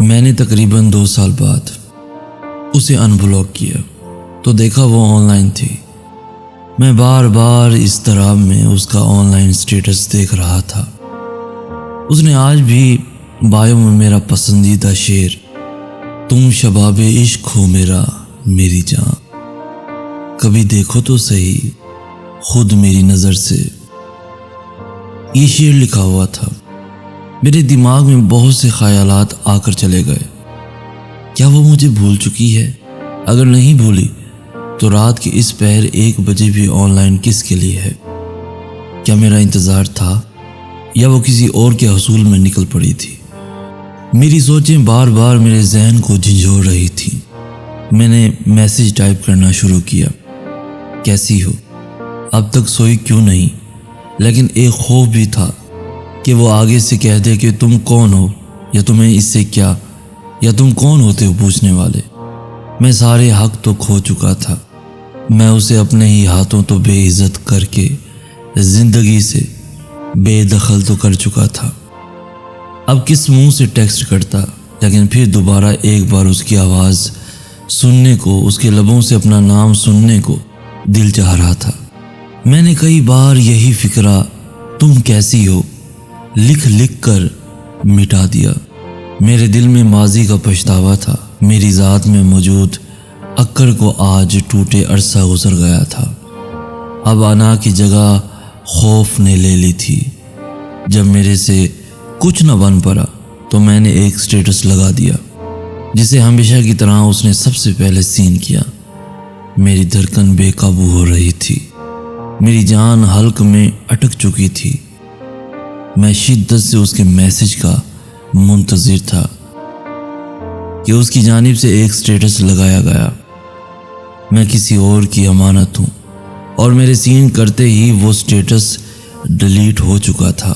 میں نے تقریباً 2 سال بعد اسے ان بلاک کیا تو دیکھا وہ آن لائن تھی۔ میں بار بار اس طرح میں اس کا آن لائن سٹیٹس دیکھ رہا تھا۔ اس نے آج بھی بایو میں میرا پسندیدہ شعر تم شباب عشق ہو میرا میری جان، کبھی دیکھو تو صحیح خود میری نظر سے، یہ شعر لکھا ہوا تھا۔ میرے دماغ میں بہت سے خیالات آ کر چلے گئے۔ کیا وہ مجھے بھول چکی ہے؟ اگر نہیں بھولی تو رات کے اس پہر 1 بجے بھی آن لائن کس کے لیے ہے؟ کیا میرا انتظار تھا یا وہ کسی اور کے حصول میں نکل پڑی تھی؟ میری سوچیں بار بار میرے ذہن کو جھنجھوڑ رہی تھیں۔ میں نے میسج ٹائپ کرنا شروع کیا، کیسی ہو؟ اب تک سوئی کیوں نہیں؟ لیکن ایک خوف بھی تھا کہ وہ آگے سے کہہ دے کہ تم کون ہو، یا تمہیں اس سے کیا، یا تم کون ہوتے ہو پوچھنے والے۔ میں سارے حق تو کھو چکا تھا۔ میں اسے اپنے ہی ہاتھوں تو بے عزت کر کے زندگی سے بے دخل تو کر چکا تھا۔ اب کس منہ سے ٹیکسٹ کرتا، لیکن پھر دوبارہ ایک بار اس کی آواز سننے کو، اس کے لبوں سے اپنا نام سننے کو دل چاہ رہا تھا۔ میں نے کئی بار یہی فقرہ تم کیسی ہو لکھ لکھ کر مٹا دیا۔ میرے دل میں ماضی کا پچھتاوا تھا، میری ذات میں موجود اکڑ کو آج ٹوٹے عرصہ گزر گیا تھا۔ اب انا کی جگہ خوف نے لے لی تھی۔ جب میرے سے کچھ نہ بن پڑا تو میں نے ایک سٹیٹس لگا دیا جسے ہمیشہ کی طرح اس نے سب سے پہلے سین کیا۔ میری دھڑکن بے قابو ہو رہی تھی، میری جان حلق میں اٹک چکی تھی۔ میں شدت سے اس کے میسج کا منتظر تھا کہ اس کی جانب سے ایک سٹیٹس لگایا گیا، میں کسی اور کی امانت ہوں، اور میرے سین کرتے ہی وہ سٹیٹس ڈیلیٹ ہو چکا تھا۔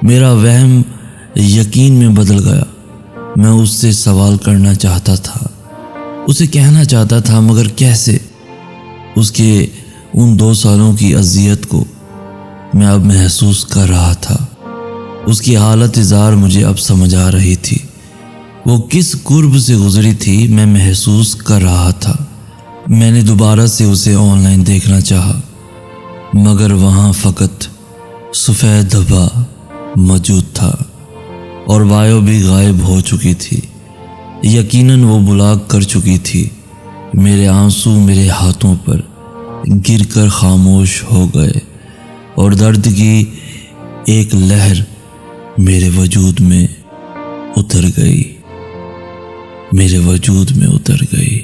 میرا وہم یقین میں بدل گیا۔ میں اس سے سوال کرنا چاہتا تھا، اسے کہنا چاہتا تھا، مگر کیسے؟ اس کے ان 2 سالوں کی اذیت کو میں اب محسوس کر رہا تھا۔ اس کی حالت زار مجھے اب سمجھ آ رہی تھی۔ وہ کس قرب سے گزری تھی میں محسوس کر رہا تھا۔ میں نے دوبارہ سے اسے آن لائن دیکھنا چاہا، مگر وہاں فقط سفید دھبا موجود تھا اور بایو بھی غائب ہو چکی تھی۔ یقیناً وہ بلاک کر چکی تھی۔ میرے آنسو میرے ہاتھوں پر گر کر خاموش ہو گئے اور درد کی ایک لہر میرے وجود میں اتر گئی، میرے وجود میں اتر گئی۔